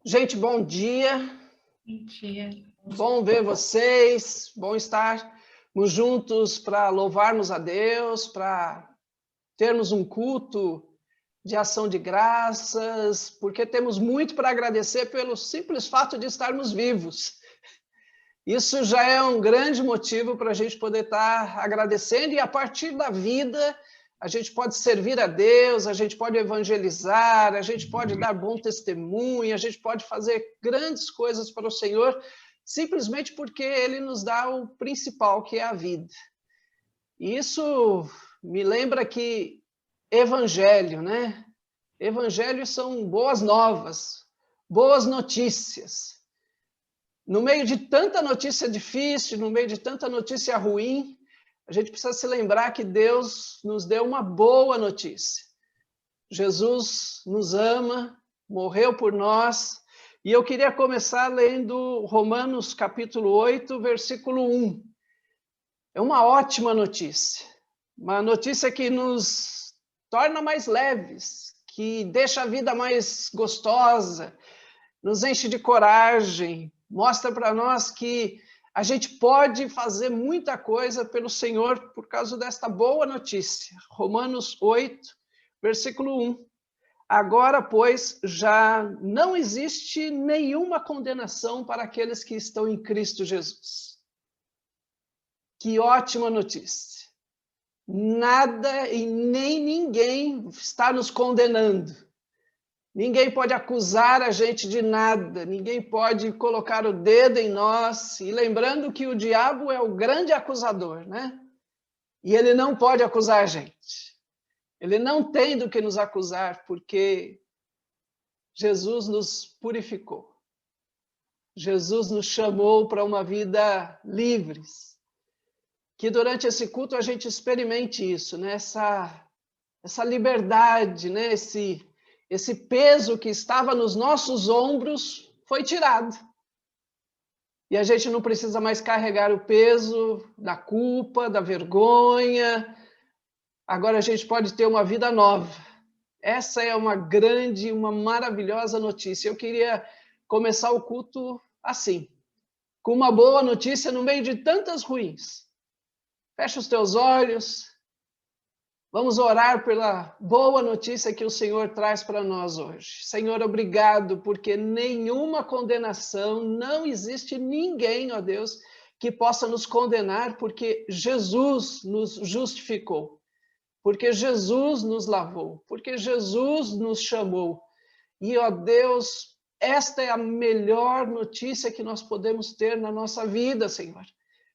Gente, bom dia. Bom dia. Bom ver vocês. Bom estarmos juntos para louvarmos a Deus, para termos um culto de ação de graças, porque temos muito para agradecer pelo simples fato de estarmos vivos. Isso já é um grande motivo para a gente poder estar agradecendo, e a partir da vida a gente pode servir a Deus, a gente pode evangelizar, a gente pode dar bom testemunho, a gente pode fazer grandes coisas para o Senhor, simplesmente porque Ele nos dá o principal, que é a vida. E isso me lembra que evangelho, né? Evangelho são boas novas, boas notícias. No meio de tanta notícia difícil, no meio de tanta notícia ruim, a gente precisa se lembrar que Deus nos deu uma boa notícia. Jesus nos ama, morreu por nós, e eu queria começar lendo Romanos capítulo 8, versículo 1. É uma ótima notícia, uma notícia que nos torna mais leves, que deixa a vida mais gostosa, nos enche de coragem, mostra para nós que a gente pode fazer muita coisa pelo Senhor por causa desta boa notícia. Romanos 8, versículo 1. Agora, pois, já não existe nenhuma condenação para aqueles que estão em Cristo Jesus. Que ótima notícia. Nada e nem ninguém está nos condenando. Ninguém pode acusar a gente de nada, ninguém pode colocar o dedo em nós. E lembrando que o diabo é o grande acusador, né? E ele não pode acusar a gente. Ele não tem do que nos acusar, porque Jesus nos purificou. Jesus nos chamou para uma vida livres. Que durante esse culto a gente experimente isso, né? Essa liberdade, né? Esse peso que estava nos nossos ombros foi tirado. E a gente não precisa mais carregar o peso da culpa, da vergonha. Agora a gente pode ter uma vida nova. Essa é uma grande, uma maravilhosa notícia. Eu queria começar o culto assim, com uma boa notícia no meio de tantas ruins. Fecha os teus olhos. Vamos orar pela boa notícia que o Senhor traz para nós hoje. Senhor, obrigado, porque nenhuma condenação, não existe ninguém, ó Deus, que possa nos condenar, porque Jesus nos justificou, porque Jesus nos lavou, porque Jesus nos chamou. E, ó Deus, esta é a melhor notícia que nós podemos ter na nossa vida, Senhor.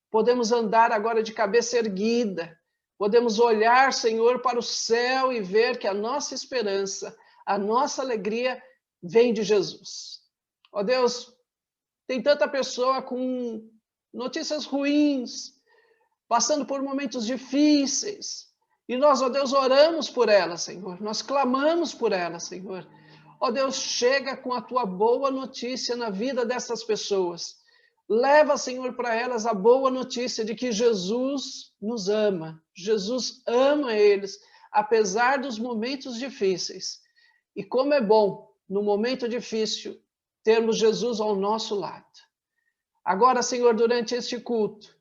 Podemos andar agora de cabeça erguida, podemos olhar, Senhor, para o céu e ver que a nossa esperança, a nossa alegria vem de Jesus. Ó Deus, tem tanta pessoa com notícias ruins, passando por momentos difíceis, e nós, ó Deus, oramos por elas, Senhor, nós clamamos por elas, Senhor. Ó Deus, chega com a tua boa notícia na vida dessas pessoas. Leva, Senhor, para elas a boa notícia de que Jesus nos ama. Jesus ama eles, apesar dos momentos difíceis. E como é bom, no momento difícil, termos Jesus ao nosso lado. Agora, Senhor, durante este culto,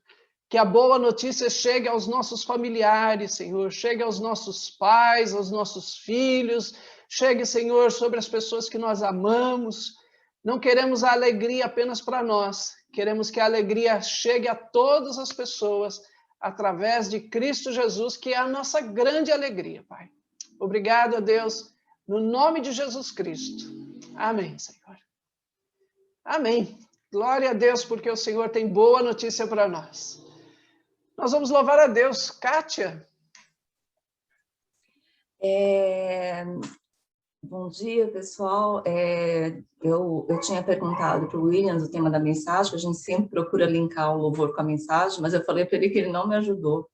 que a boa notícia chegue aos nossos familiares, Senhor, chegue aos nossos pais, aos nossos filhos, chegue, Senhor, sobre as pessoas que nós amamos. Não queremos a alegria apenas para nós, queremos que a alegria chegue a todas as pessoas através de Cristo Jesus, que é a nossa grande alegria, Pai. Obrigado a Deus, no nome de Jesus Cristo. Amém, Senhor. Amém. Glória a Deus, porque o Senhor tem boa notícia para nós. Nós vamos louvar a Deus. Kátia? Bom dia, pessoal. Eu tinha perguntado para o Williams o tema da mensagem, que a gente sempre procura linkar o louvor com a mensagem, mas eu falei para ele que ele não me ajudou.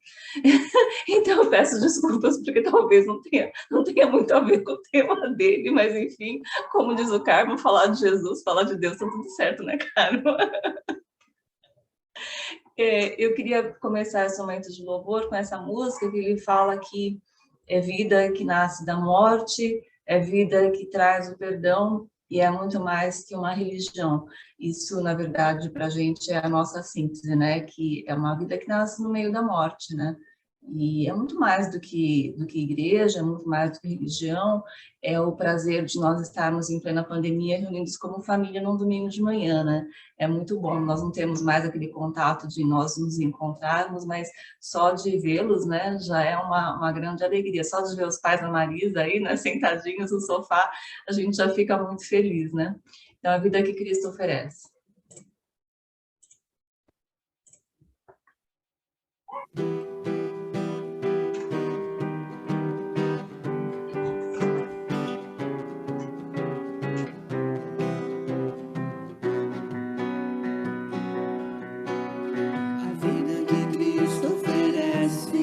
Então, eu peço desculpas, porque talvez não tenha muito a ver com o tema dele, mas, enfim, como diz o Carmo, falar de Jesus, falar de Deus, tá tudo certo, né, Carmo? Eu queria começar esse momento de louvor com essa música que ele fala que é vida que nasce da morte, é vida que traz o perdão e é muito mais que uma religião. Isso, na verdade, para a gente é a nossa síntese, né? Que é uma vida que nasce no meio da morte, né? E é muito mais do que igreja, é muito mais do que religião, é o prazer de nós estarmos em plena pandemia reunidos como família num domingo de manhã, né? É muito bom, nós não temos mais aquele contato de nós nos encontrarmos, mas só de vê-los, né, já é uma grande alegria. Só de ver os pais da Marisa aí, né, sentadinhos no sofá, a gente já fica muito feliz, né? Então, a vida que Cristo oferece. A vida que Cristo oferece,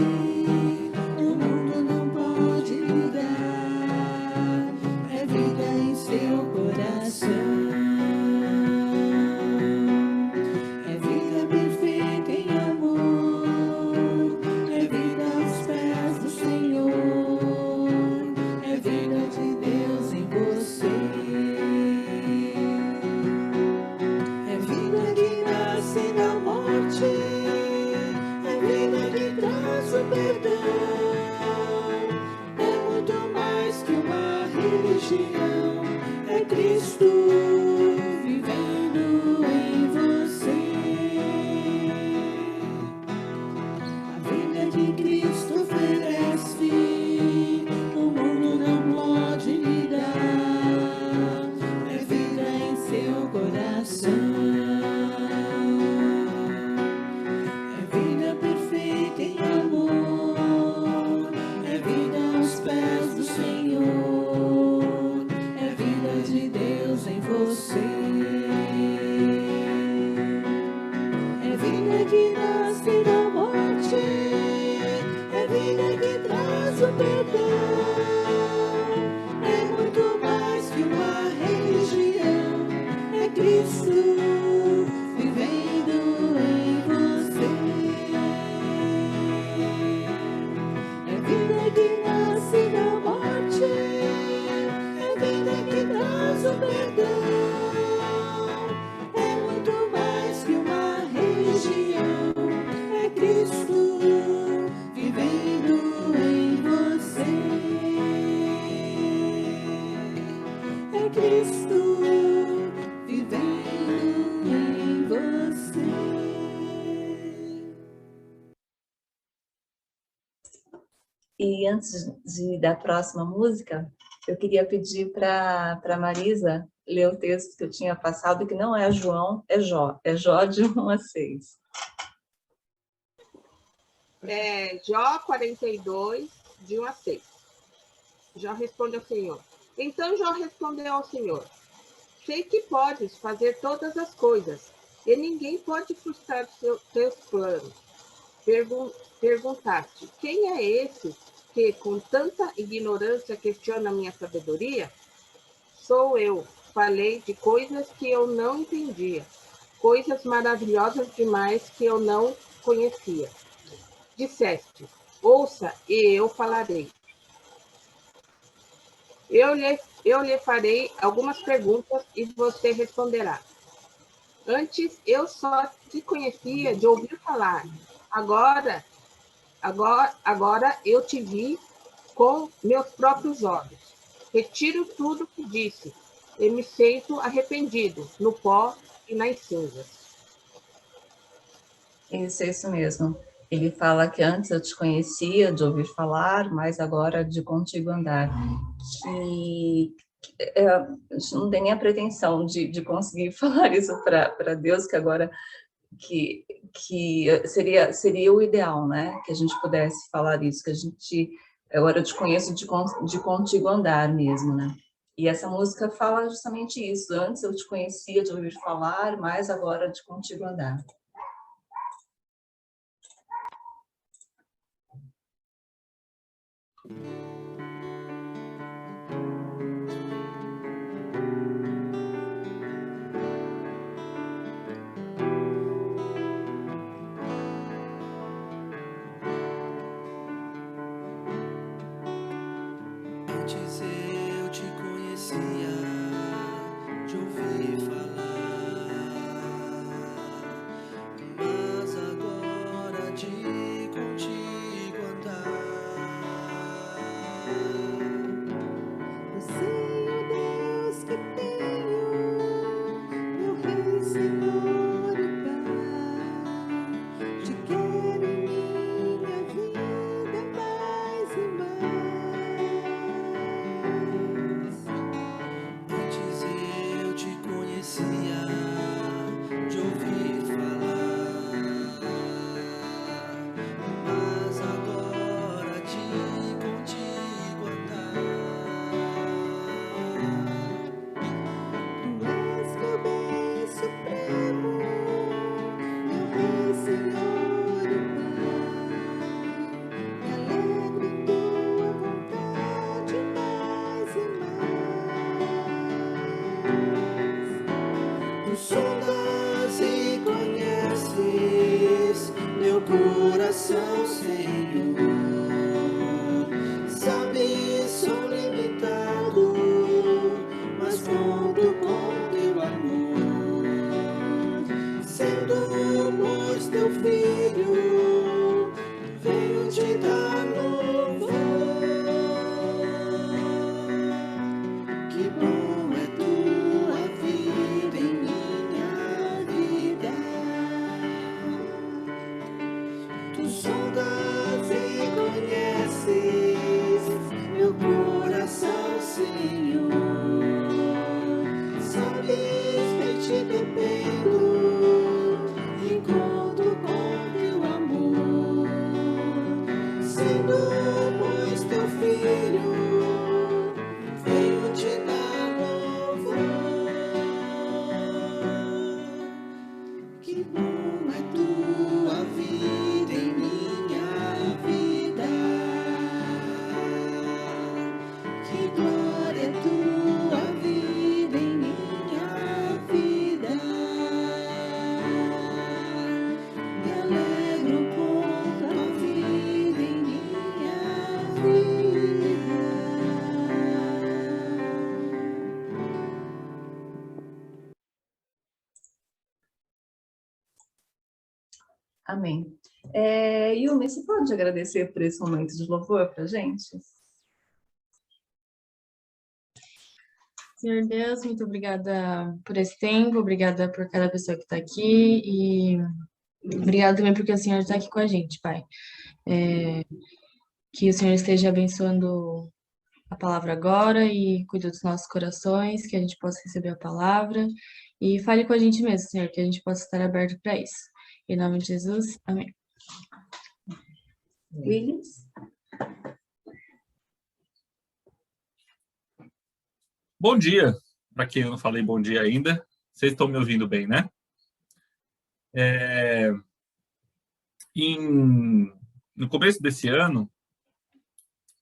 o mundo não pode lhe dar. É vida em seu coração. É vida perfeita em amor. É vida aos pés do Senhor. É vida de Deus em você. É vida que nasce da morte, é vida que traz o perdão. É muito mais que uma religião, é Cristo vivendo em você. A vida que Cristo oferece, o mundo não pode lhe dar. É vida em seu coração. É vida perfeita em amor. É vida aos pés do Senhor. É vida de Deus em você. É vida que nasce da morte. É vida que traz o perdão. É muito mais que uma religião. É Cristo vivendo em você. É vida que nasce da morte. É vida que traz o perdão. É muito mais que uma religião. É Cristo vivendo em você. É Cristo vivendo em você. E antes da próxima música, eu queria pedir para a Marisa ler o texto que eu tinha passado, que não é João, é Jó. É Jó de 1 a 6. Jó 42, de 1 a 6. Jó responde ao Senhor. Então Jó respondeu ao Senhor: sei que podes fazer todas as coisas, e ninguém pode frustrar teus planos. Perguntaste: quem é esse que com tanta ignorância questiona a minha sabedoria? Sou eu. Falei de coisas que eu não entendia, coisas maravilhosas demais que eu não conhecia. Disseste: ouça e eu falarei. Eu lhe farei algumas perguntas e você responderá. Antes eu só te conhecia de ouvir falar. Agora eu te vi com meus próprios olhos. Retiro tudo que disse e me sinto arrependido no pó e nas cinzas. Isso mesmo. Ele fala que antes eu te conhecia de ouvir falar, mas agora de contigo andar. A gente não tem nem a pretensão de conseguir falar isso para Deus, que agora que seria o ideal, né? Que a gente pudesse falar isso, que a gente agora eu te conheço de contigo andar mesmo, né? E essa música fala justamente isso. Antes eu te conhecia de ouvir falar, mas agora de contigo andar. Antes eu te conhecia coração, Senhor. Sabe, sou limitado, mas conto com teu amor. Sendo, pois, teu filho, venho te dar louvor. Que bom é tua vida em minha vida. Tu sondas e conheces meu coração, Senhor. Sabes que te dependo e conto com teu amor. Sendo, pois, teu filho, venho te dar louvor. Que bom é tua vida em minha vida. Que glória é tua vida em minha vida. Me alegro com tua vida em minha vida. Amém. Yumi, você pode agradecer por esse momento de louvor para a gente? Senhor Deus, muito obrigada por esse tempo, obrigada por cada pessoa que está aqui e obrigada também porque o Senhor está aqui com a gente, Pai. Que o Senhor esteja abençoando a palavra agora e cuide dos nossos corações, que a gente possa receber a palavra e fale com a gente mesmo, Senhor, que a gente possa estar aberto para isso. Em nome de Jesus, amém. Williams? Bom dia, para quem eu não falei bom dia ainda. Vocês estão me ouvindo bem, né? No começo desse ano,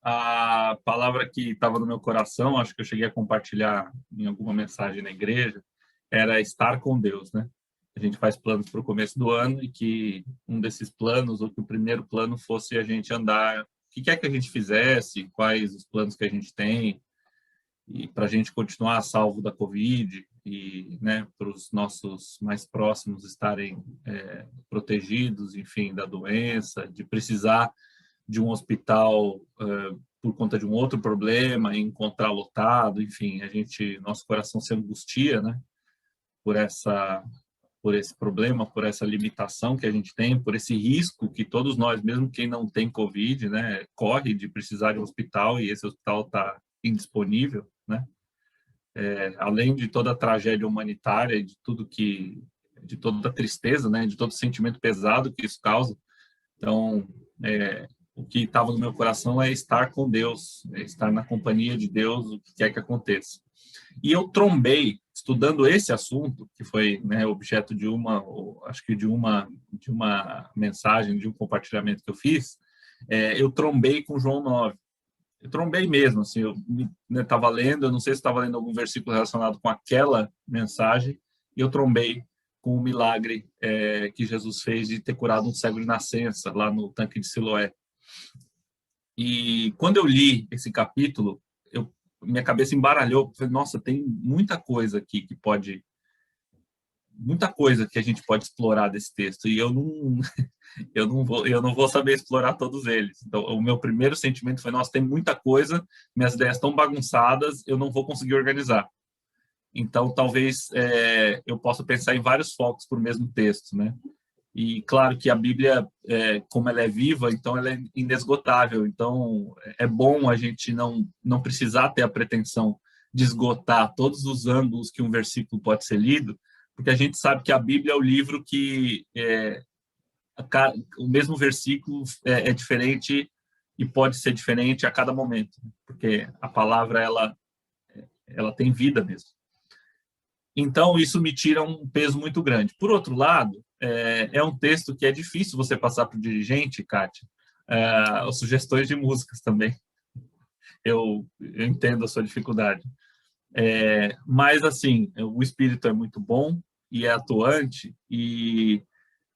a palavra que estava no meu coração, acho que eu cheguei a compartilhar em alguma mensagem na igreja, era estar com Deus, né? A gente faz planos para o começo do ano e que um desses planos, ou que o primeiro plano fosse a gente andar, o que quer que a gente fizesse, quais os planos que a gente tem, e para a gente continuar salvo da Covid e, né, para os nossos mais próximos estarem protegidos, enfim, da doença, de precisar de um hospital por conta de um outro problema, encontrar lotado, enfim, nosso coração se angustia, né, por esse problema, por essa limitação que a gente tem, por esse risco que todos nós, mesmo quem não tem Covid, né, corre de precisar de um hospital e esse hospital está indisponível, né? Além de toda a tragédia humanitária, de toda a tristeza, né, de todo o sentimento pesado que isso causa. Então, o que estava no meu coração é estar com Deus, estar na companhia de Deus, o que quer que aconteça. E eu trombei, estudando esse assunto, que foi, né, objeto de uma mensagem, de um compartilhamento que eu fiz, eu trombei com João 9. Eu trombei mesmo, assim, eu estava lendo, eu não sei se estava lendo algum versículo relacionado com aquela mensagem, e eu trombei com o milagre que Jesus fez de ter curado um cego de nascença lá no tanque de Siloé. E quando eu li esse capítulo, minha cabeça embaralhou, falei, nossa, tem muita coisa aqui muita coisa que a gente pode explorar desse texto, e eu não vou saber explorar todos eles. Então, o meu primeiro sentimento foi, nossa, tem muita coisa, minhas ideias estão bagunçadas, eu não vou conseguir organizar. Então, talvez eu possa pensar em vários focos para o mesmo texto, né? E claro que a Bíblia, como ela é viva, então ela é inesgotável. Então, é bom a gente não precisar ter a pretensão de esgotar todos os ângulos que um versículo pode ser lido, porque a gente sabe que a Bíblia é o livro que o mesmo versículo é diferente e pode ser diferente a cada momento, porque a palavra ela tem vida mesmo. Então, isso me tira um peso muito grande. Por outro lado, é um texto que é difícil você passar para o dirigente, Kátia, as sugestões de músicas também. Eu entendo a sua dificuldade. Mas, assim, o espírito é muito bom e é atuante, e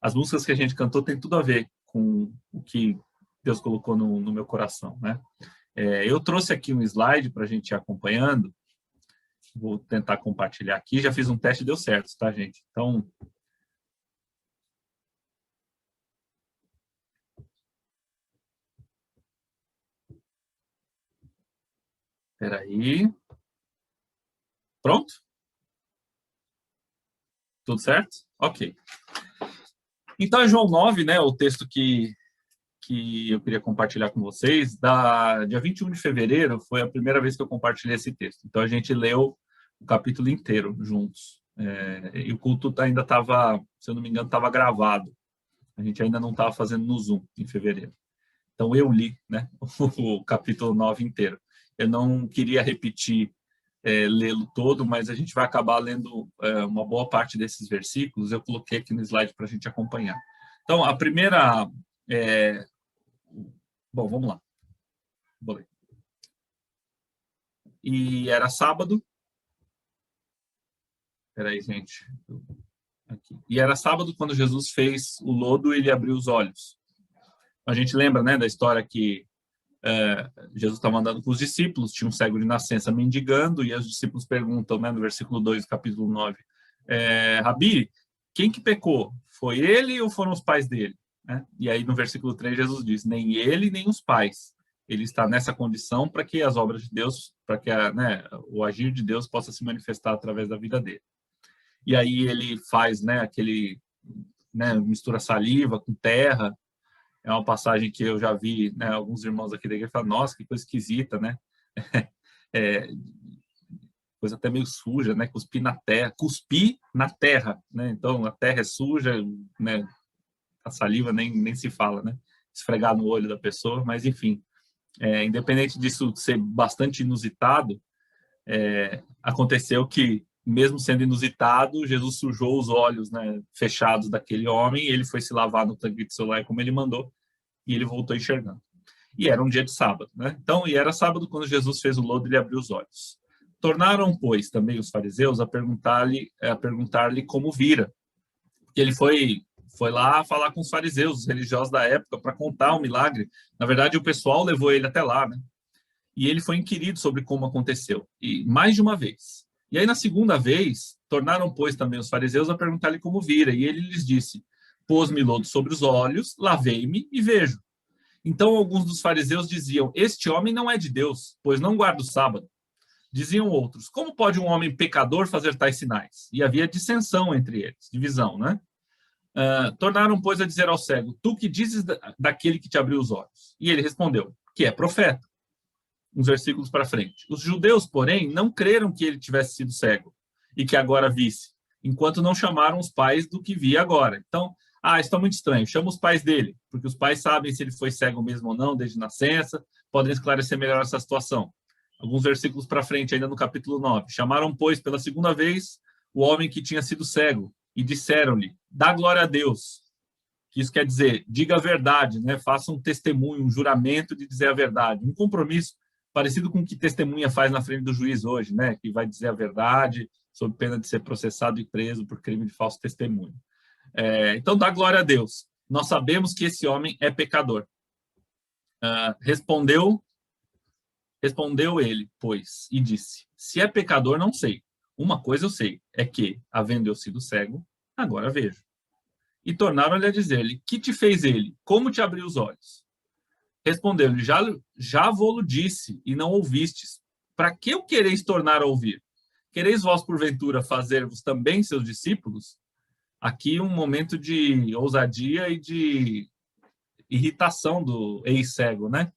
as músicas que a gente cantou têm tudo a ver com o que Deus colocou no meu coração, né? Eu trouxe aqui um slide para a gente ir acompanhando. Vou tentar compartilhar aqui. Já fiz um teste e deu certo, tá, gente? Então, espera aí. Pronto? Tudo certo? Ok. Então, é João 9, né? O texto que eu queria compartilhar com vocês. Dia 21 de fevereiro foi a primeira vez que eu compartilhei esse texto. Então, a gente leu o capítulo inteiro juntos. E o culto ainda estava, se eu não me engano, estava gravado. A gente ainda não estava fazendo no Zoom em fevereiro. Então, eu li, né, o capítulo 9 inteiro. Eu não queria repetir, lê-lo todo, mas a gente vai acabar lendo uma boa parte desses versículos. Eu coloquei aqui no slide para a gente acompanhar. Então, a primeira... Bom, vamos lá. Vou ler. E era sábado. Espera aí, gente. Aqui. E era sábado quando Jesus fez o lodo e ele abriu os olhos. A gente lembra, né, da história que Jesus estava andando com os discípulos, tinha um cego de nascença mendigando, e os discípulos perguntam, né, no versículo 2 do capítulo 9, Rabi, quem que pecou? Foi ele ou foram os pais dele? Né? E aí no versículo 3 Jesus diz, nem ele, nem os pais. Ele está nessa condição para que as obras de Deus, para que o agir de Deus possa se manifestar através da vida dele. E aí ele faz, né, aquele, né, mistura saliva com terra. É uma passagem que eu já vi, né, alguns irmãos aqui da igreja falam, nossa, que coisa esquisita, né? Coisa até meio suja, né? Cuspir na terra, né? Então a terra é suja, né? A saliva nem se fala, né? Esfregar no olho da pessoa, mas enfim, independente disso ser bastante inusitado, aconteceu que, mesmo sendo inusitado, Jesus sujou os olhos, né, fechados daquele homem, e ele foi se lavar no tanque de Siloé como ele mandou, e ele voltou enxergando. E era um dia de sábado, né? Então, e era sábado quando Jesus fez o lodo e ele abriu os olhos. Tornaram, pois, também os fariseus a perguntar-lhe como vira. Porque ele foi lá falar com os fariseus, os religiosos da época, para contar o milagre. Na verdade, o pessoal levou ele até lá, né? E ele foi inquirido sobre como aconteceu, e mais de uma vez. E aí, na segunda vez, tornaram, pois, também os fariseus a perguntar-lhe como vira, e ele lhes disse, pôs-me lodo sobre os olhos, lavei-me e vejo. Então, alguns dos fariseus diziam, este homem não é de Deus, pois não guarda o sábado. Diziam outros, como pode um homem pecador fazer tais sinais? E havia dissensão entre eles, divisão, né? Tornaram, pois, a dizer ao cego, tu que dizes daquele que te abriu os olhos? E ele respondeu, que é profeta. Uns versículos para frente. Os judeus, porém, não creram que ele tivesse sido cego e que agora visse, enquanto não chamaram os pais do que via agora. Então, isso está muito estranho. Chama os pais dele, porque os pais sabem se ele foi cego mesmo ou não, desde nascença, podem esclarecer melhor essa situação. Alguns versículos para frente, ainda no capítulo 9. Chamaram, pois, pela segunda vez, o homem que tinha sido cego e disseram-lhe, dá glória a Deus. Isso quer dizer, diga a verdade, né? Faça um testemunho, um juramento de dizer a verdade, um compromisso parecido com o que testemunha faz na frente do juiz hoje, né? Que vai dizer a verdade sob pena de ser processado e preso por crime de falso testemunho. Então, dá glória a Deus. Nós sabemos que esse homem é pecador. Respondeu ele, pois, e disse, se é pecador, não sei. Uma coisa eu sei, é que, havendo eu sido cego, agora vejo. E tornaram-lhe a dizer-lhe, que te fez ele? Como te abriu os olhos? Respondeu-lhe, já vô-lo disse, e não ouvistes. Para que o quereis tornar a ouvir? Quereis vós, porventura, fazer-vos também seus discípulos? Aqui um momento de ousadia e de irritação do ex-cego, né?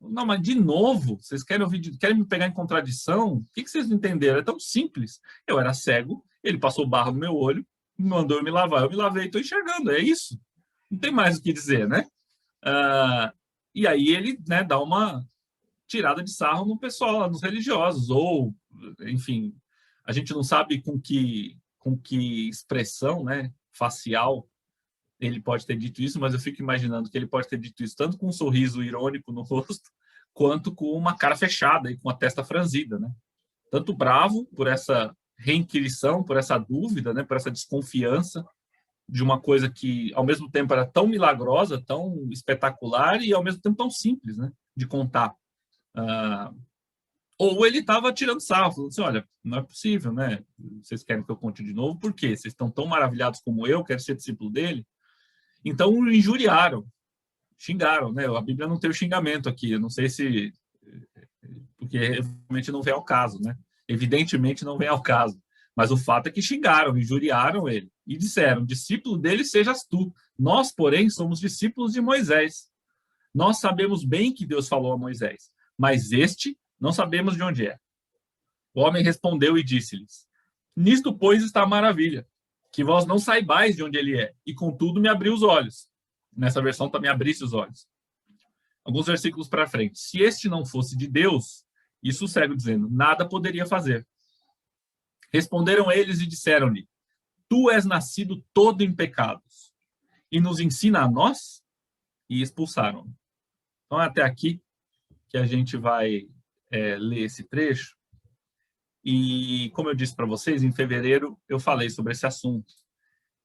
Não, mas de novo, vocês querem me pegar em contradição? O que vocês não entenderam? É tão simples. Eu era cego, ele passou barro no meu olho, mandou eu me lavar, eu me lavei e estou enxergando, é isso. Não tem mais o que dizer, né? E aí ele, né, dá uma tirada de sarro no pessoal, nos religiosos, ou, enfim, a gente não sabe com que expressão, né, facial ele pode ter dito isso, mas eu fico imaginando que ele pode ter dito isso tanto com um sorriso irônico no rosto, quanto com uma cara fechada e com a testa franzida, né? Tanto bravo por essa reinquirição, por essa dúvida, né, por essa desconfiança, de uma coisa que, ao mesmo tempo, era tão milagrosa, tão espetacular e, ao mesmo tempo, tão simples, né, de contar. Ou ele estava tirando sarro, falando assim, olha, não é possível, né? Vocês querem que eu conte de novo? Por quê? Vocês estão tão maravilhados como eu, quero ser discípulo dele? Então, o injuriaram, xingaram, né? A Bíblia não tem o xingamento aqui, eu não sei se... Porque realmente não vem ao caso, né? Evidentemente não vem ao caso. Mas o fato é que xingaram, injuriaram ele. E disseram, discípulo dele sejas tu. Nós, porém, somos discípulos de Moisés. Nós sabemos bem que Deus falou a Moisés, mas este não sabemos de onde é. O homem respondeu e disse-lhes, nisto, pois, está a maravilha, que vós não saibais de onde ele é, e contudo me abriu os olhos. Nessa versão também abrisse os olhos. Alguns versículos para frente. Se este não fosse de Deus, isso segue dizendo, nada poderia fazer. Responderam eles e disseram-lhe, tu és nascido todo em pecados, e nos ensina a nós? E expulsaram. Então, até aqui que a gente vai ler esse trecho. E, como eu disse para vocês, em fevereiro eu falei sobre esse assunto.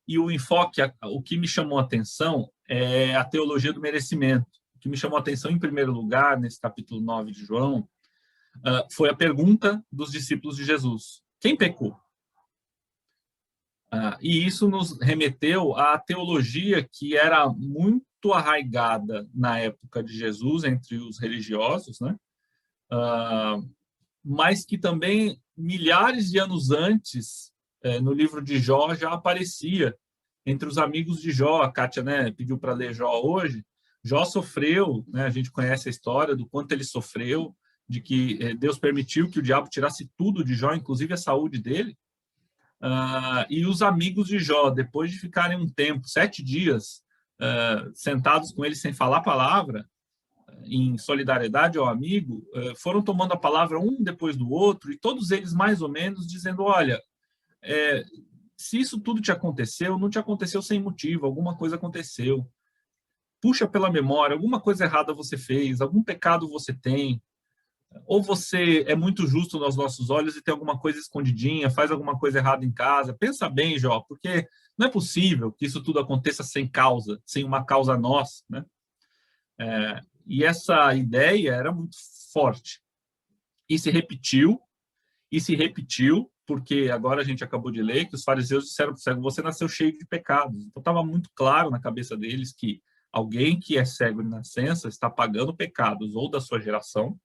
E o enfoque, o que me chamou a atenção é a teologia do merecimento. O que me chamou a atenção, em primeiro lugar, nesse capítulo 9 de João, foi a pergunta dos discípulos de Jesus. Quem pecou? E isso nos remeteu à teologia que era muito arraigada na época de Jesus entre os religiosos, né? Mas que também, milhares de anos antes, no livro de Jó, já aparecia entre os amigos de Jó. A Kátia, né, pediu para ler Jó hoje. Jó sofreu, né, a gente conhece a história do quanto ele sofreu, de que Deus permitiu que o diabo tirasse tudo de Jó, inclusive a saúde dele. E os amigos de Jó, depois de ficarem um tempo, 7 dias, sentados com ele sem falar palavra, em solidariedade ao amigo, foram tomando a palavra um depois do outro, e todos eles mais ou menos dizendo, olha, se isso tudo te aconteceu, não te aconteceu sem motivo, alguma coisa aconteceu. Puxa pela memória, alguma coisa errada você fez, algum pecado você tem, ou você é muito justo nos nossos olhos e tem alguma coisa escondidinha, faz alguma coisa errada em casa. Pensa bem, Jó, porque não é possível que isso tudo aconteça sem causa, sem uma causa nós, né? E essa ideia era muito forte. E se repetiu, porque agora a gente acabou de ler que os fariseus disseram para o cego, você nasceu cheio de pecados. Então estava muito claro na cabeça deles que alguém que é cego de nascença está pagando pecados ou da sua geração,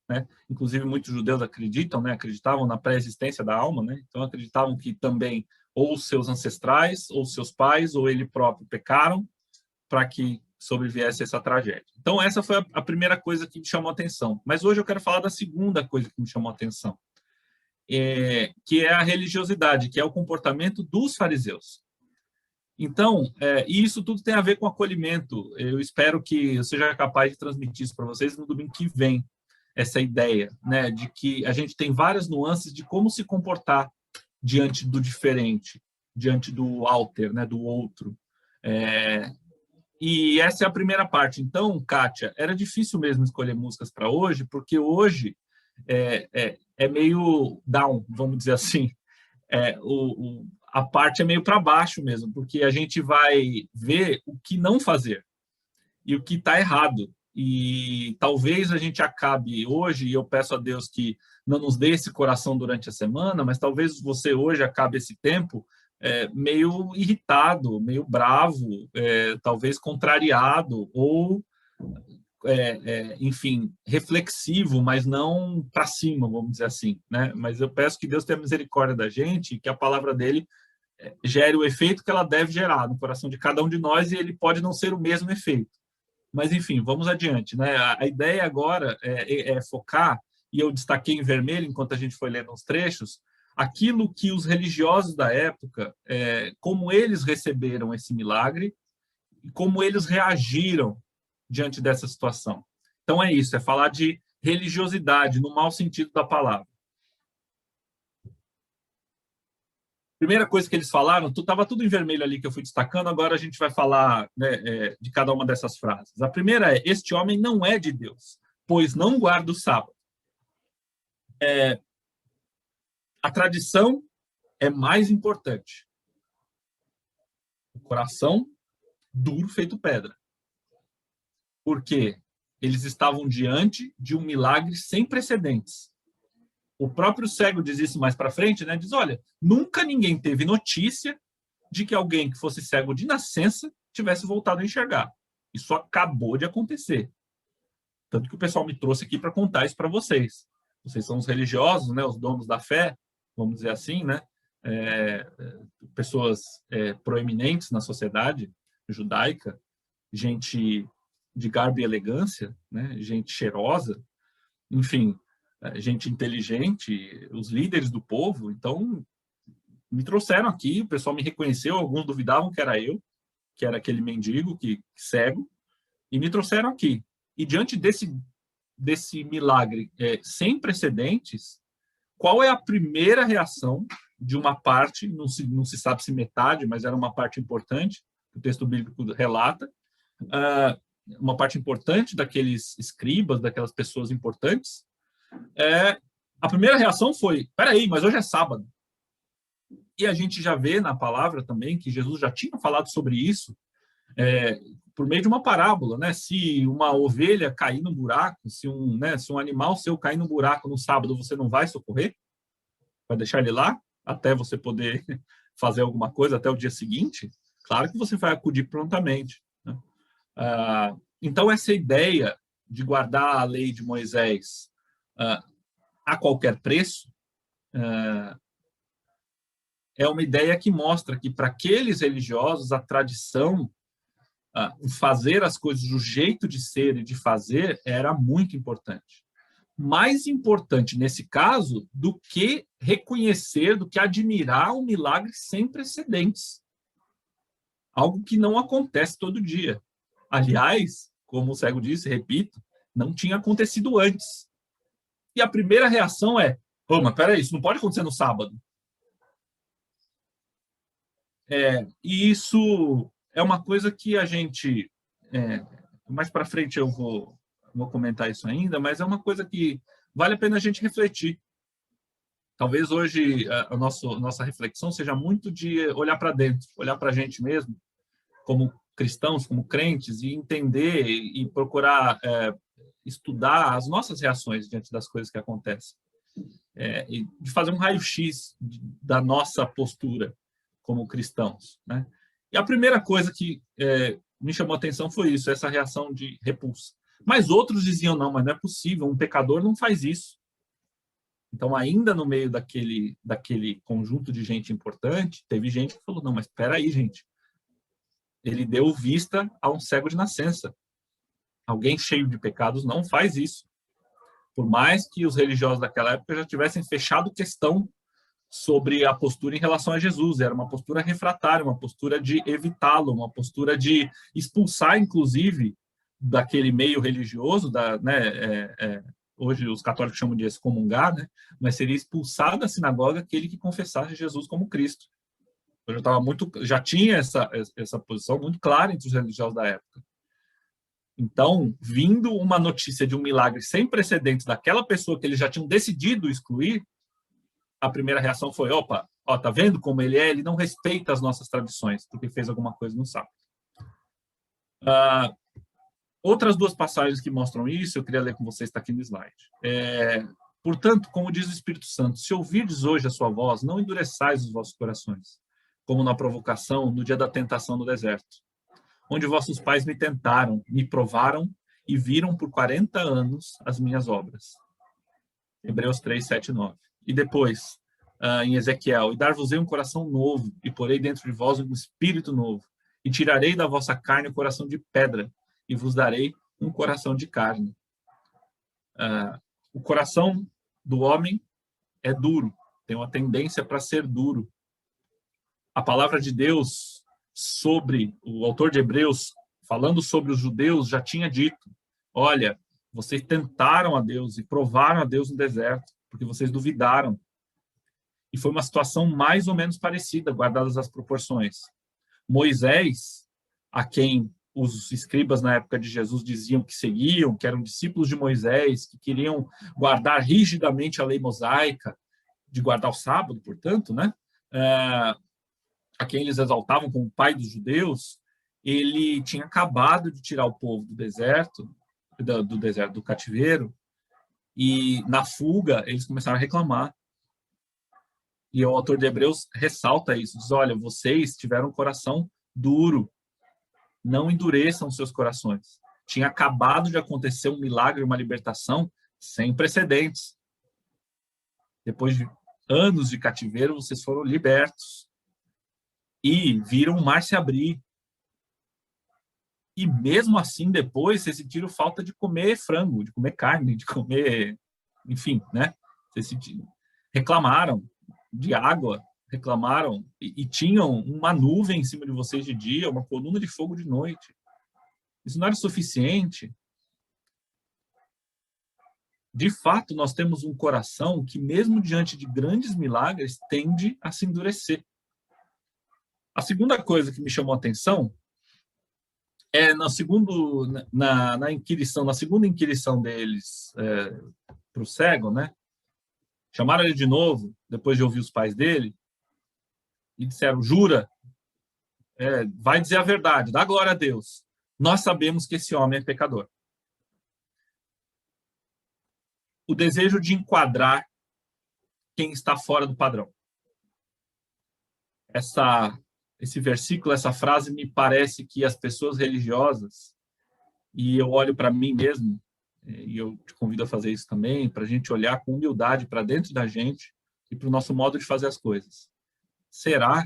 né? Inclusive muitos judeus acreditam, né? Acreditavam na pré-existência da alma, né? Então acreditavam que também ou seus ancestrais, ou seus pais, ou ele próprio pecaram para que sobreviesse essa tragédia. Então essa foi a primeira coisa que me chamou a atenção. Mas hoje eu quero falar da segunda coisa que me chamou a atenção, que é a religiosidade, que é o comportamento dos fariseus. Então, e isso tudo tem a ver com acolhimento. Eu espero que eu seja capaz de transmitir isso para vocês no domingo que vem, essa ideia, né, de que a gente tem várias nuances de como se comportar diante do diferente, diante do alter, né, do outro. E essa é a primeira parte. Então, Kátia, era difícil mesmo escolher músicas para hoje, porque hoje é meio down, vamos dizer assim. A parte é meio para baixo mesmo, porque a gente vai ver o que não fazer e o que está errado. E talvez a gente acabe hoje, e eu peço a Deus que não nos dê esse coração durante a semana, mas talvez você hoje acabe esse tempo meio irritado, meio bravo, talvez contrariado, ou, enfim, reflexivo, mas não para cima, vamos dizer assim, né? Mas eu peço que Deus tenha misericórdia da gente e que a palavra dele gere o efeito que ela deve gerar no coração de cada um de nós, e ele pode não ser o mesmo efeito. Mas, enfim, vamos adiante, né? A ideia agora é focar, e eu destaquei em vermelho, enquanto a gente foi lendo os trechos, aquilo que os religiosos da época, como eles receberam esse milagre e como eles reagiram diante dessa situação. Então, é isso, é falar de religiosidade, no mau sentido da palavra. Primeira coisa que eles falaram, estava tudo em vermelho ali que eu fui destacando, agora a gente vai falar, né, de cada uma dessas frases. A primeira é, este homem não é de Deus, pois não guarda o sábado. A tradição é mais importante. O coração duro feito pedra. Porque eles estavam diante de um milagre sem precedentes. O próprio cego diz isso mais para frente, né? Diz, olha, nunca ninguém teve notícia de que alguém que fosse cego de nascença tivesse voltado a enxergar. Isso acabou de acontecer. Tanto que o pessoal me trouxe aqui para contar isso para vocês. Vocês são os religiosos, né? Os donos da fé, vamos dizer assim, né? Pessoas proeminentes na sociedade judaica, gente de garbo e elegância, né? Gente cheirosa, enfim, gente inteligente, os líderes do povo. Então, me trouxeram aqui, o pessoal me reconheceu, alguns duvidavam que era eu, que era aquele mendigo cego, e me trouxeram aqui. E diante desse milagre sem precedentes, qual é a primeira reação de uma parte, não se sabe se metade, mas era uma parte importante, o texto bíblico relata, uma parte importante daqueles escribas, daquelas pessoas importantes, a primeira reação foi, peraí, mas hoje é sábado. E a gente já vê na palavra também que Jesus já tinha falado sobre isso, por meio de uma parábola, né? Se uma ovelha cair no buraco, se um animal seu cair no buraco no sábado, você não vai socorrer? Vai deixar ele lá até você poder fazer alguma coisa até o dia seguinte? Claro que você vai acudir prontamente, né? Então, essa ideia de guardar a lei de Moisés a qualquer preço é uma ideia que mostra que, para aqueles religiosos, a tradição, fazer as coisas do jeito de ser e de fazer, era muito importante. Mais importante, nesse caso, do que reconhecer, do que admirar um milagre sem precedentes. Algo que não acontece todo dia. Aliás, como o cego disse, repito, não tinha acontecido antes. E a primeira reação é, mas peraí, isso não pode acontecer no sábado. E isso é uma coisa que a gente... mais para frente eu vou comentar isso ainda, mas é uma coisa que vale a pena a gente refletir. Talvez hoje a nossa reflexão seja muito de olhar para dentro, olhar para a gente mesmo, como cristãos, como crentes, e entender e procurar estudar as nossas reações diante das coisas que acontecem. E de fazer um raio-x da nossa postura como cristãos, né? E a primeira coisa que me chamou a atenção foi isso, essa reação de repulsa. Mas outros diziam, não, mas não é possível, um pecador não faz isso. Então, ainda no meio daquele conjunto de gente importante, teve gente que falou, não, mas espera aí, gente. Ele deu vista a um cego de nascença. Alguém cheio de pecados não faz isso. Por mais que os religiosos daquela época já tivessem fechado questão sobre a postura em relação a Jesus. Era uma postura refratária, uma postura de evitá-lo, uma postura de expulsar, inclusive, daquele meio religioso, hoje os católicos chamam de excomungar, né? Mas seria expulsar da sinagoga aquele que confessasse Jesus como Cristo. Já tinha essa posição muito clara entre os religiosos da época. Então, vindo uma notícia de um milagre sem precedentes daquela pessoa que eles já tinham decidido excluir, a primeira reação foi, tá vendo como ele não respeita as nossas tradições, porque fez alguma coisa no sábado. Outras duas passagens que mostram isso, eu queria ler com vocês, está aqui no slide. Portanto, como diz o Espírito Santo, se ouvirdes hoje a sua voz, não endureçais os vossos corações, como na provocação, no dia da tentação no deserto, onde vossos pais me tentaram, me provaram e viram por 40 anos as minhas obras. Hebreus 3, 7 e 9. E depois, em Ezequiel, e dar-vos-ei um coração novo, e porei dentro de vós um espírito novo, e tirarei da vossa carne o coração de pedra, e vos darei um coração de carne. O coração do homem é duro, tem uma tendência para ser duro. A palavra de Deus sobre o autor de Hebreus, falando sobre os judeus, já tinha dito, olha, vocês tentaram a Deus e provaram a Deus no deserto, porque vocês duvidaram. E foi uma situação mais ou menos parecida, guardadas as proporções. Moisés, a quem os escribas na época de Jesus diziam que seguiam, que eram discípulos de Moisés, que queriam guardar rigidamente a lei mosaica, de guardar o sábado, portanto, né? a quem eles exaltavam como pai dos judeus, ele tinha acabado de tirar o povo do deserto, do cativeiro, e na fuga eles começaram a reclamar. E o autor de Hebreus ressalta isso, diz, olha, vocês tiveram um coração duro, não endureçam seus corações. Tinha acabado de acontecer um milagre, uma libertação sem precedentes. Depois de anos de cativeiro, vocês foram libertos. E viram o mar se abrir. E mesmo assim, depois, vocês sentiram falta de comer frango, de comer carne, de comer... Enfim, né? Vocês reclamaram de água, reclamaram e tinham uma nuvem em cima de vocês de dia, uma coluna de fogo de noite. Isso não era suficiente. De fato, nós temos um coração que, mesmo diante de grandes milagres, tende a se endurecer. A segunda coisa que me chamou a atenção é na segunda inquirição deles para o cego, né? Chamaram ele de novo, depois de ouvir os pais dele, e disseram, jura, vai dizer a verdade, dá glória a Deus. Nós sabemos que esse homem é pecador. O desejo de enquadrar quem está fora do padrão. Esse versículo, essa frase, me parece que as pessoas religiosas, e eu olho para mim mesmo, e eu te convido a fazer isso também, para a gente olhar com humildade para dentro da gente e para o nosso modo de fazer as coisas. Será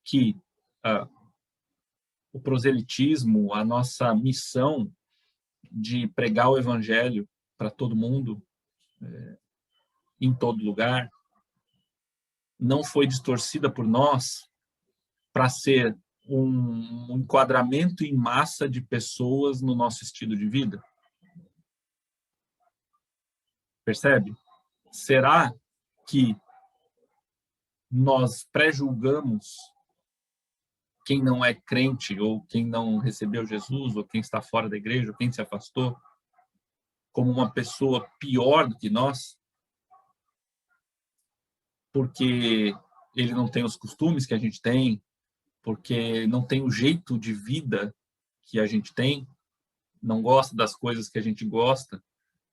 que o proselitismo, a nossa missão de pregar o evangelho para todo mundo, em todo lugar, não foi distorcida por nós para ser um enquadramento em massa de pessoas no nosso estilo de vida? Percebe? Será que nós pré-julgamos quem não é crente, ou quem não recebeu Jesus, ou quem está fora da igreja, ou quem se afastou, como uma pessoa pior do que nós? Porque ele não tem os costumes que a gente tem, porque não tem o jeito de vida que a gente tem, não gosta das coisas que a gente gosta,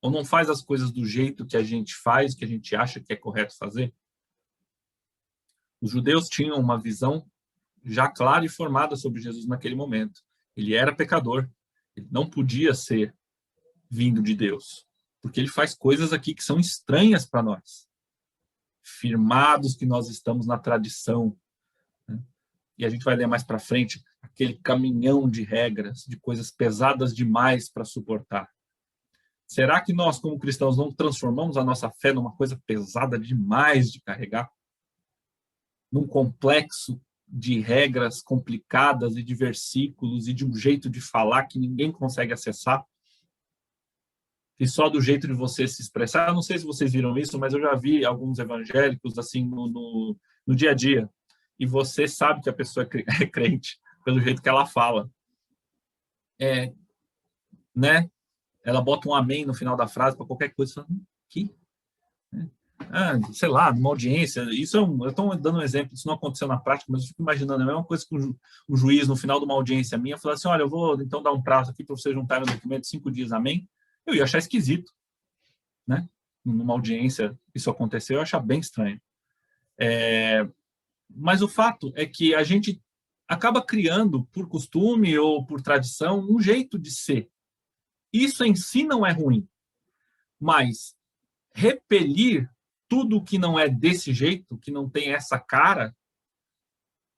ou não faz as coisas do jeito que a gente faz, que a gente acha que é correto fazer? Os judeus tinham uma visão já clara e formada sobre Jesus naquele momento. Ele era pecador, ele não podia ser vindo de Deus, porque ele faz coisas aqui que são estranhas para nós, firmados que nós estamos na tradição, né? E a gente vai ler mais para frente aquele caminhão de regras, de coisas pesadas demais para suportar. Será que nós, como cristãos, não transformamos a nossa fé numa coisa pesada demais de carregar? Num complexo de regras complicadas e de versículos e de um jeito de falar que ninguém consegue acessar? E só do jeito de você se expressar. Eu não sei se vocês viram isso, mas eu já vi alguns evangélicos assim no dia a dia. E você sabe que a pessoa é crente pelo jeito que ela fala. Né? Ela bota um amém no final da frase para qualquer coisa. Que? Sei lá, numa audiência. Isso eu estou dando um exemplo, isso não aconteceu na prática, mas eu fico imaginando, é a mesma coisa que o juiz, no final de uma audiência minha, falar assim, olha, eu vou então dar um prazo aqui para você juntar no documento 5 dias, amém? Eu ia achar esquisito, né? Numa audiência isso aconteceu, eu ia achar bem estranho. Mas o fato é que a gente acaba criando, por costume ou por tradição, um jeito de ser. Isso em si não é ruim, mas repelir tudo que não é desse jeito, que não tem essa cara,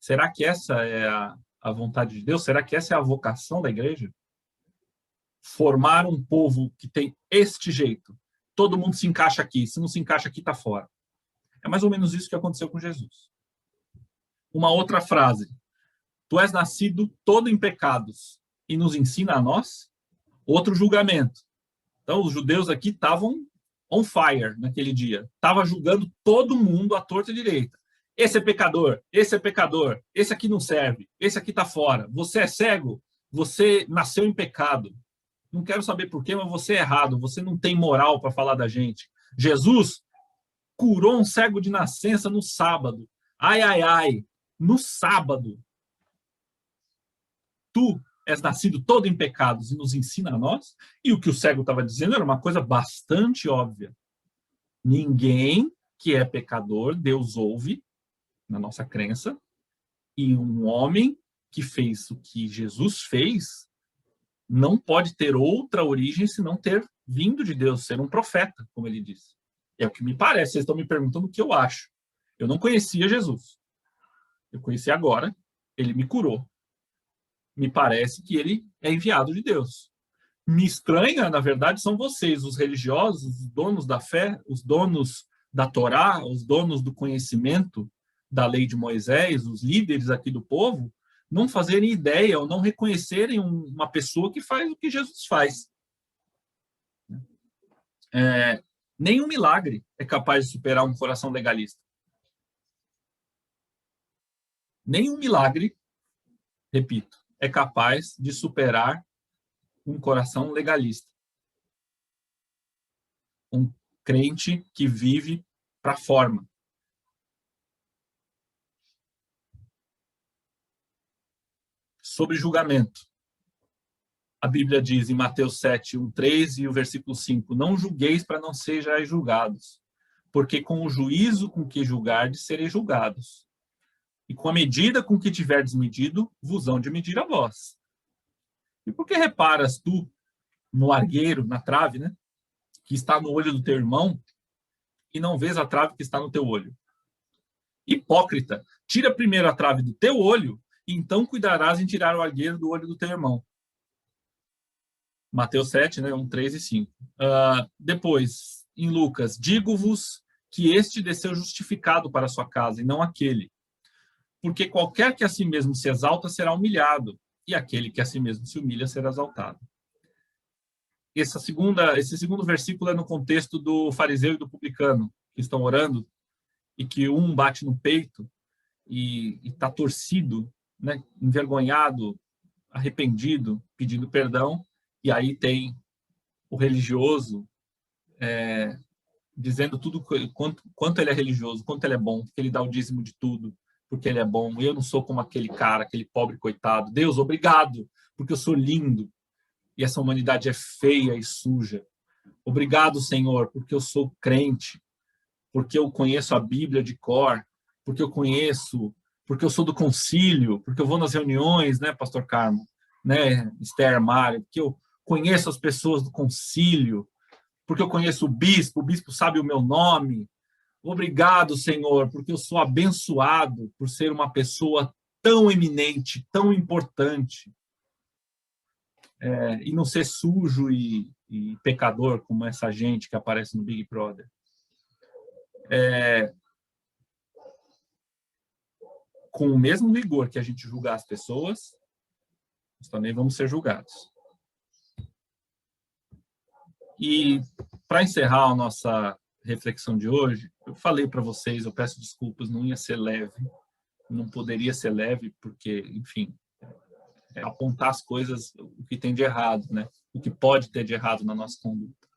será que essa é a vontade de Deus? Será que essa é a vocação da igreja? Formar um povo que tem este jeito. Todo mundo se encaixa aqui. Se não se encaixa aqui, está fora. É mais ou menos isso que aconteceu com Jesus. Uma outra frase. Tu és nascido todo em pecados e nos ensina a nós? Outro julgamento. Então, os judeus aqui estavam on fire naquele dia. Estava julgando todo mundo à torta e direita. Esse é pecador, esse aqui não serve, esse aqui está fora. Você é cego, você nasceu em pecado. Não quero saber por quê, mas você é errado, você não tem moral para falar da gente. Jesus curou um cego de nascença no sábado. Ai, ai, ai. no sábado, tu és nascido todo em pecados e nos ensina a nós? E o que o cego estava dizendo era uma coisa bastante óbvia. Ninguém que é pecador, Deus ouve, na nossa crença, e um homem que fez o que Jesus fez não pode ter outra origem senão ter vindo de Deus, ser um profeta, como ele disse. É o que me parece, vocês estão me perguntando o que eu acho. Eu não conhecia Jesus. Eu conheci agora, ele me curou. Me parece que ele é enviado de Deus. Me estranha, na verdade, são vocês, os religiosos, os donos da fé, os donos da Torá, os donos do conhecimento da lei de Moisés, os líderes aqui do povo, não fazerem ideia ou não reconhecerem uma pessoa que faz o que Jesus faz. Nenhum milagre é capaz de superar um coração legalista. Nenhum milagre, repito, é capaz de superar um coração legalista. Um crente que vive para a forma. Sobre julgamento. A Bíblia diz em Mateus 7, 1-3 e o versículo 5, não julgueis para não sejais julgados, porque com o juízo com que julgardes, sereis julgados. E com a medida com que tiverdes medido, vos hão de medir a vós. E por que reparas tu no argueiro, na trave, né, que está no olho do teu irmão, e não vês a trave que está no teu olho? Hipócrita, tira primeiro a trave do teu olho, e então cuidarás em tirar o argueiro do olho do teu irmão. Mateus 7, né, 1, 3 e 5. Depois, em Lucas, digo-vos que este desceu justificado para a sua casa, e não aquele. Porque qualquer que a si mesmo se exalta será humilhado, e aquele que a si mesmo se humilha será exaltado. Esse segundo versículo é no contexto do fariseu e do publicano, que estão orando, e que um bate no peito e está torcido, né, envergonhado, arrependido, pedindo perdão, e aí tem o religioso dizendo tudo quanto ele é religioso, quanto ele é bom, que ele dá o dízimo de tudo, porque ele é bom. Eu não sou como aquele cara, aquele pobre coitado. Deus, obrigado, porque eu sou lindo. E essa humanidade é feia e suja. Obrigado, Senhor, porque eu sou crente, porque eu conheço a Bíblia de cor, porque eu sou do concílio, porque eu vou nas reuniões, né, Pastor Carmo, né, Esther, Mário, porque eu conheço as pessoas do concílio, porque eu conheço o bispo sabe o meu nome. Obrigado, Senhor, porque eu sou abençoado por ser uma pessoa tão eminente, tão importante, e não ser sujo e pecador como essa gente que aparece no Big Brother. Com o mesmo rigor que a gente julgar as pessoas, nós também vamos ser julgados. E, para encerrar a nossa reflexão de hoje, eu falei para vocês, eu peço desculpas, não ia ser leve, não poderia ser leve, porque, enfim, apontar as coisas, o que tem de errado, né? O que pode ter de errado na nossa conduta.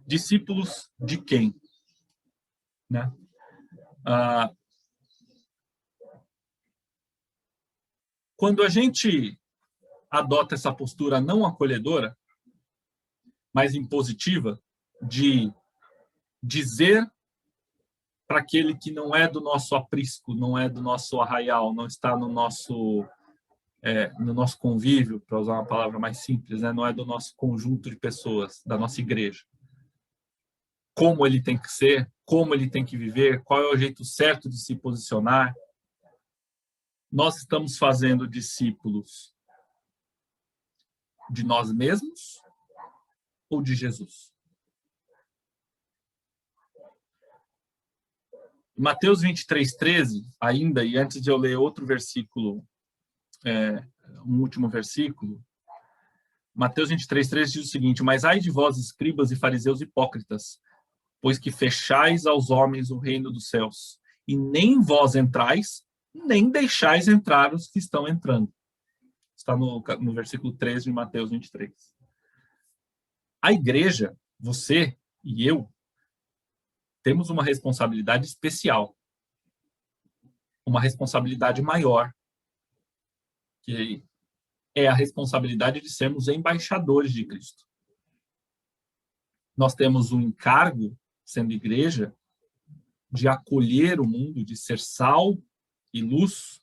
Discípulos de quem? Né? Quando a gente adota essa postura não acolhedora, mas impositiva, de dizer para aquele que não é do nosso aprisco, não é do nosso arraial, não está no nosso convívio, para usar uma palavra mais simples, né? Não é do nosso conjunto de pessoas, da nossa igreja. Como ele tem que ser, como ele tem que viver, qual é o jeito certo de se posicionar. Nós estamos fazendo discípulos de nós mesmos ou de Jesus? Mateus 23:13, ainda, e antes de eu ler outro versículo, um último versículo, Mateus 23:13 diz o seguinte: mas ai de vós, escribas e fariseus hipócritas, pois que fechais aos homens o reino dos céus, e nem vós entrais, nem deixais entrar os que estão entrando. Está no versículo 13 de Mateus 23. A igreja, você e eu, temos uma responsabilidade especial, uma responsabilidade maior, que é a responsabilidade de sermos embaixadores de Cristo. Nós temos um encargo, sendo igreja, de acolher o mundo, de ser sal e luz,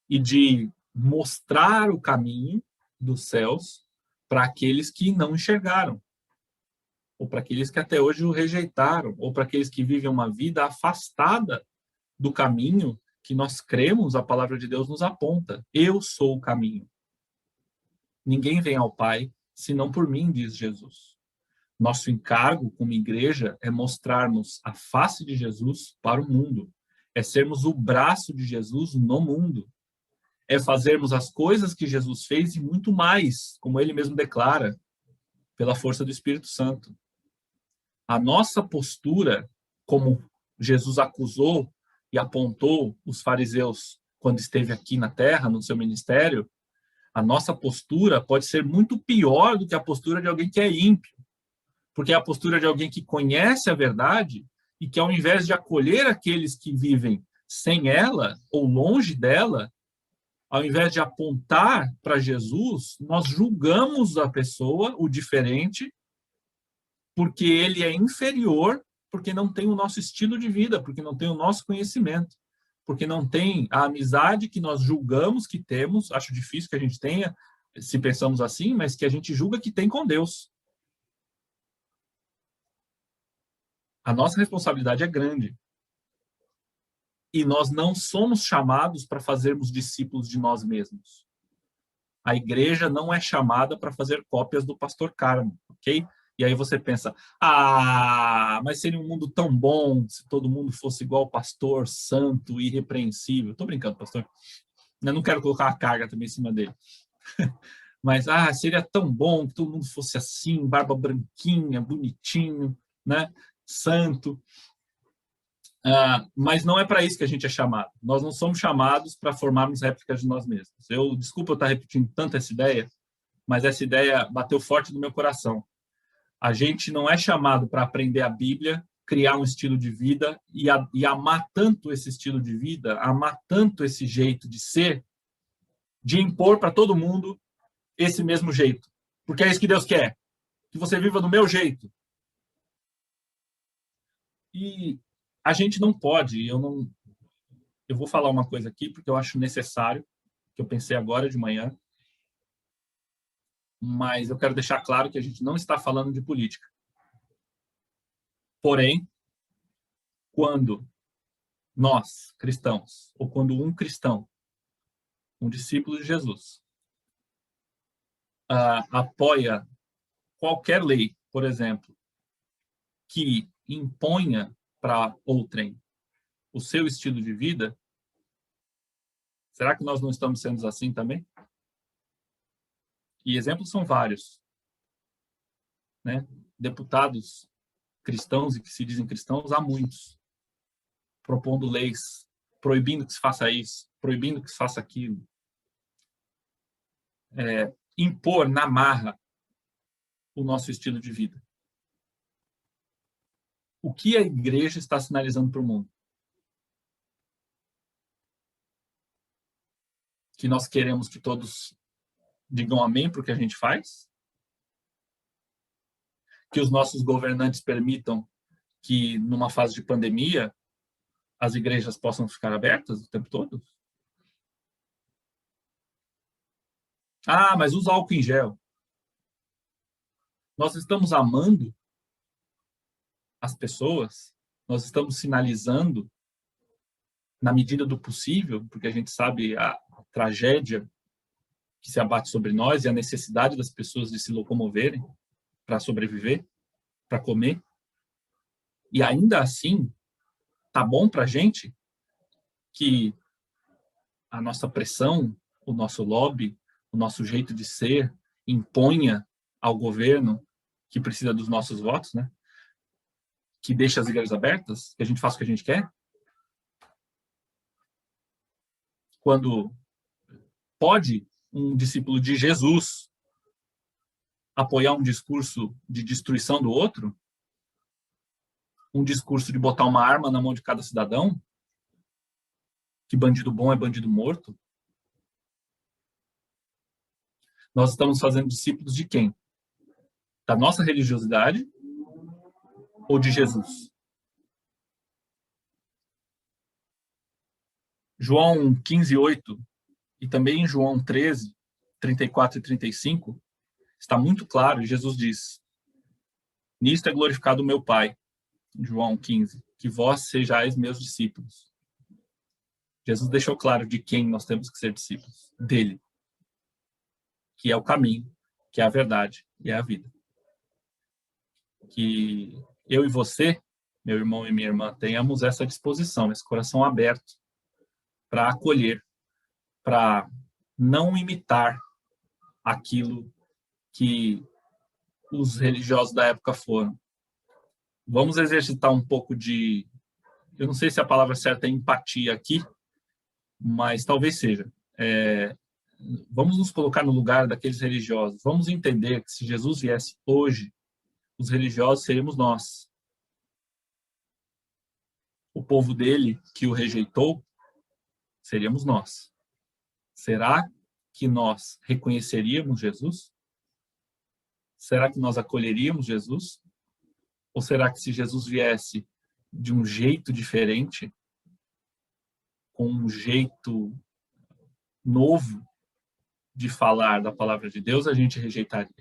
e de mostrar o caminho dos céus para aqueles que não enxergaram, ou para aqueles que até hoje o rejeitaram, ou para aqueles que vivem uma vida afastada do caminho que nós cremos, a palavra de Deus nos aponta. Eu sou o caminho. Ninguém vem ao Pai senão por mim, diz Jesus. Nosso encargo como igreja é mostrarmos a face de Jesus para o mundo. É sermos o braço de Jesus no mundo. É fazermos as coisas que Jesus fez e muito mais, como ele mesmo declara, pela força do Espírito Santo. A nossa postura, como Jesus acusou e apontou os fariseus quando esteve aqui na terra, no seu ministério, a nossa postura pode ser muito pior do que a postura de alguém que é ímpio, porque é a postura de alguém que conhece a verdade e que, ao invés de acolher aqueles que vivem sem ela ou longe dela, ao invés de apontar para Jesus, nós julgamos a pessoa, o diferente, porque ele é inferior, porque não tem o nosso estilo de vida, porque não tem o nosso conhecimento, porque não tem a amizade que nós julgamos que temos, acho difícil que a gente tenha, se pensamos assim, mas que a gente julga que tem com Deus. A nossa responsabilidade é grande. E nós não somos chamados para fazermos discípulos de nós mesmos. A igreja não é chamada para fazer cópias do pastor Carmo, ok? E aí você pensa, mas seria um mundo tão bom se todo mundo fosse igual ao pastor, santo, irrepreensível. Estou brincando, pastor. Eu não quero colocar a carga também em cima dele. Mas, seria tão bom que todo mundo fosse assim, barba branquinha, bonitinho, né? Santo. Mas não é para isso que a gente é chamado. Nós não somos chamados para formarmos réplicas de nós mesmos. Desculpa eu estar repetindo tanto essa ideia, mas essa ideia bateu forte no meu coração. A gente não é chamado para aprender a Bíblia, criar um estilo de vida e amar tanto esse estilo de vida, amar tanto esse jeito de ser, de impor para todo mundo esse mesmo jeito. Porque é isso que Deus quer, que você viva do meu jeito. E a gente não pode, eu vou falar uma coisa aqui porque eu acho necessário, que eu pensei agora de manhã, mas eu quero deixar claro que a gente não está falando de política. Porém, quando nós, cristãos, ou quando um cristão, um discípulo de Jesus, apoia qualquer lei, por exemplo, que imponha para outrem o seu estilo de vida, será que nós não estamos sendo assim também? E exemplos são vários, né? Deputados cristãos e que se dizem cristãos, há muitos, propondo leis, proibindo que se faça isso, proibindo que se faça aquilo. Impor na marra o nosso estilo de vida. O que a igreja está sinalizando para o mundo? Que nós queremos que todos digam amém para o que a gente faz? Que os nossos governantes permitam que, numa fase de pandemia, as igrejas possam ficar abertas o tempo todo? Mas usa álcool em gel. Nós estamos amando as pessoas? Nós estamos sinalizando, na medida do possível, porque a gente sabe a tragédia que se abate sobre nós e a necessidade das pessoas de se locomoverem para sobreviver, para comer. E ainda assim, tá bom para a gente que a nossa pressão, o nosso lobby, o nosso jeito de ser imponha ao governo que precisa dos nossos votos, né? Que deixa as igrejas abertas, que a gente faça o que a gente quer? Quando pode um discípulo de Jesus apoiar um discurso de destruição do outro? um discurso de botar uma arma na mão de cada cidadão, que bandido bom é bandido morto. Nós estamos fazendo discípulos de quem? Da nossa religiosidade ou de Jesus? João 15:8 e também em João 13, 34 e 35, está muito claro, e Jesus diz: nisto é glorificado o meu Pai, João 15, que vós sejais meus discípulos. Jesus deixou claro de quem nós temos que ser discípulos. Dele. Que é o caminho, que é a verdade e é a vida. Que eu e você, meu irmão e minha irmã, tenhamos essa disposição, esse coração aberto para acolher, para não imitar aquilo que os religiosos da época foram. Vamos exercitar um pouco de, eu não sei se a palavra certa é empatia aqui, mas talvez seja. Vamos nos colocar no lugar daqueles religiosos. Vamos entender que se Jesus viesse hoje, os religiosos seríamos nós. O povo dele, que o rejeitou, seríamos nós. Será que nós reconheceríamos Jesus? Será que nós acolheríamos Jesus? Ou será que se Jesus viesse de um jeito diferente, com um jeito novo de falar da palavra de Deus, a gente rejeitaria?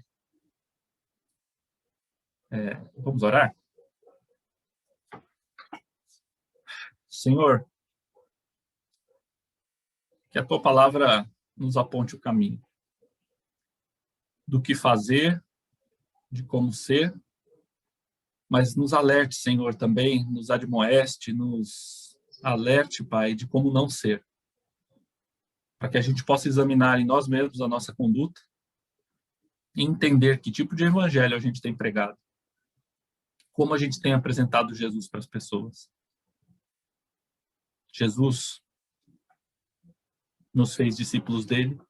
Vamos orar? Senhor, que a tua palavra nos aponte o caminho do que fazer, de como ser, mas nos alerte, Senhor, também, nos admoeste, nos alerte, Pai, de como não ser, para que a gente possa examinar em nós mesmos a nossa conduta e entender que tipo de evangelho a gente tem pregado, como a gente tem apresentado Jesus para as pessoas. Jesus nos fez discípulos dele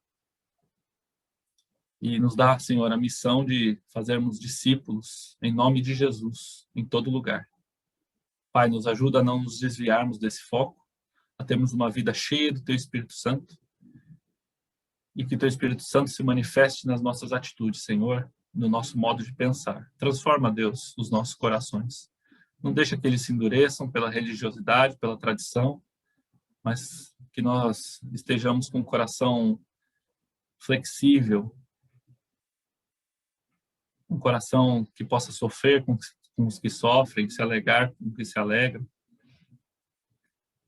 e nos dá, Senhor, a missão de fazermos discípulos em nome de Jesus, em todo lugar. Pai, nos ajuda a não nos desviarmos desse foco, a termos uma vida cheia do Teu Espírito Santo e que Teu Espírito Santo se manifeste nas nossas atitudes, Senhor, no nosso modo de pensar. Transforma, Deus, os nossos corações. Não deixa que eles se endureçam pela religiosidade, pela tradição, mas que nós estejamos com o coração flexível, um coração que possa sofrer com os que sofrem, se alegrar com os que se alegram.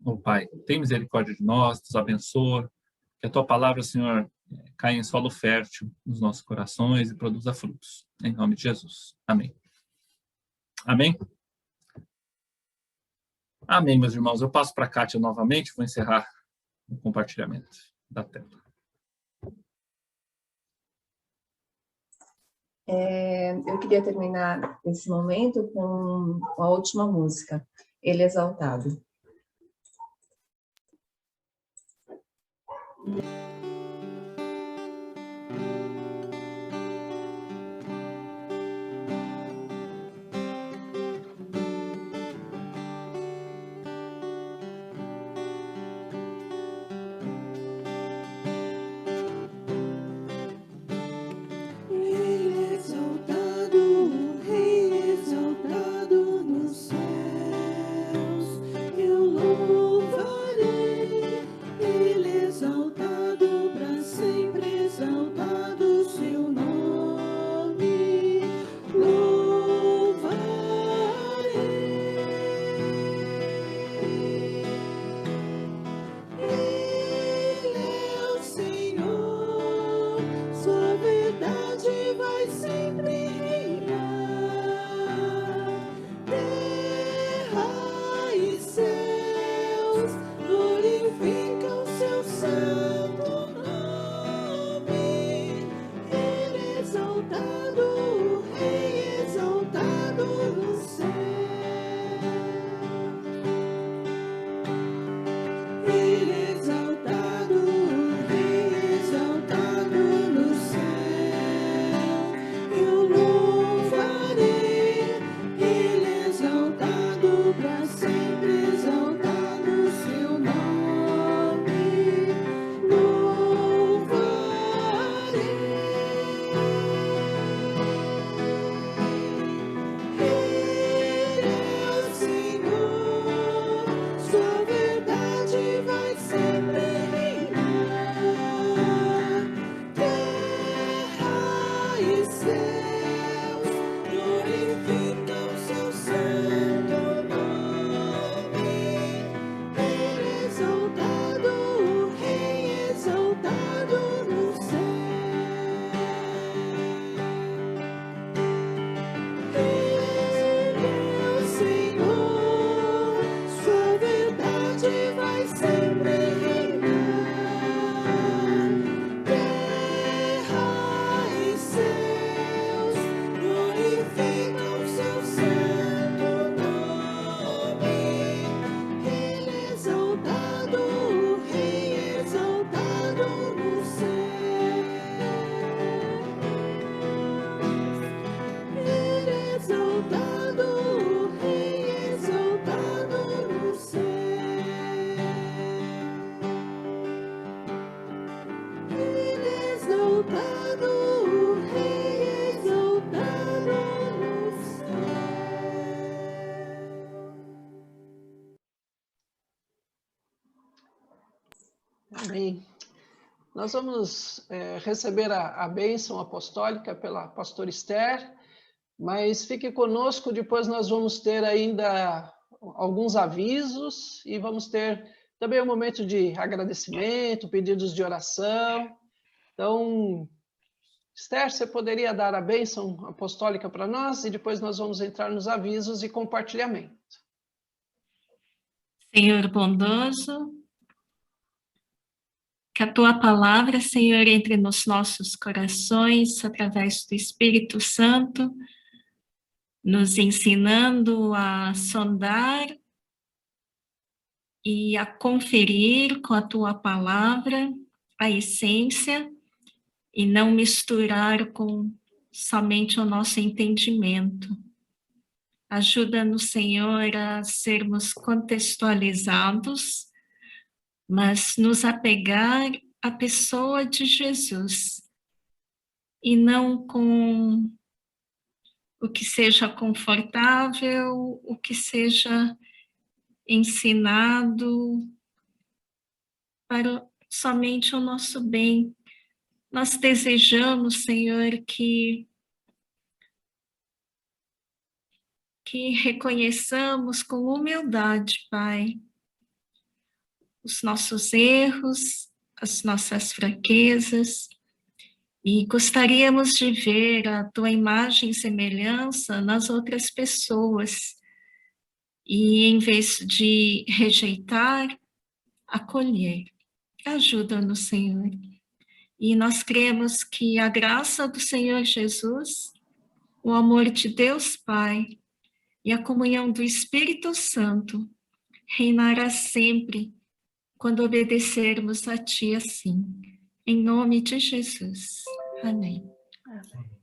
Oh, Pai, tem misericórdia de nós, nos abençoa, que a Tua palavra, Senhor, caia em solo fértil nos nossos corações e produza frutos. Em nome de Jesus. Amém. Amém? Amém, meus irmãos. Eu passo para a Kátia novamente, vou encerrar o compartilhamento da tela. Eu queria terminar esse momento com a última música, Ele Exaltado. Rei exaltado nos céus, eu louvarei. Ele exaltado Amém. Nós vamos receber a bênção apostólica pela pastora Esther, mas fique conosco, depois nós vamos ter ainda alguns avisos e vamos ter também um momento de agradecimento, pedidos de oração. Então, Esther, você poderia dar a bênção apostólica para nós e depois nós vamos entrar nos avisos e compartilhamento. Senhor bondoso, que a Tua palavra, Senhor, entre nos nossos corações, através do Espírito Santo, nos ensinando a sondar e a conferir com a Tua palavra a essência e não misturar com somente o nosso entendimento. Ajuda-nos, Senhor, a sermos contextualizados, mas nos apegar à pessoa de Jesus, e não com o que seja confortável, o que seja ensinado para somente o nosso bem. Nós desejamos, Senhor, que reconheçamos com humildade, Pai, os nossos erros, as nossas fraquezas, e gostaríamos de ver a Tua imagem e semelhança nas outras pessoas, e em vez de rejeitar, acolher. Ajuda-nos, Senhor. E nós cremos que a graça do Senhor Jesus, o amor de Deus Pai e a comunhão do Espírito Santo reinará sempre quando obedecermos a Ti assim. Em nome de Jesus. Amém. Amém.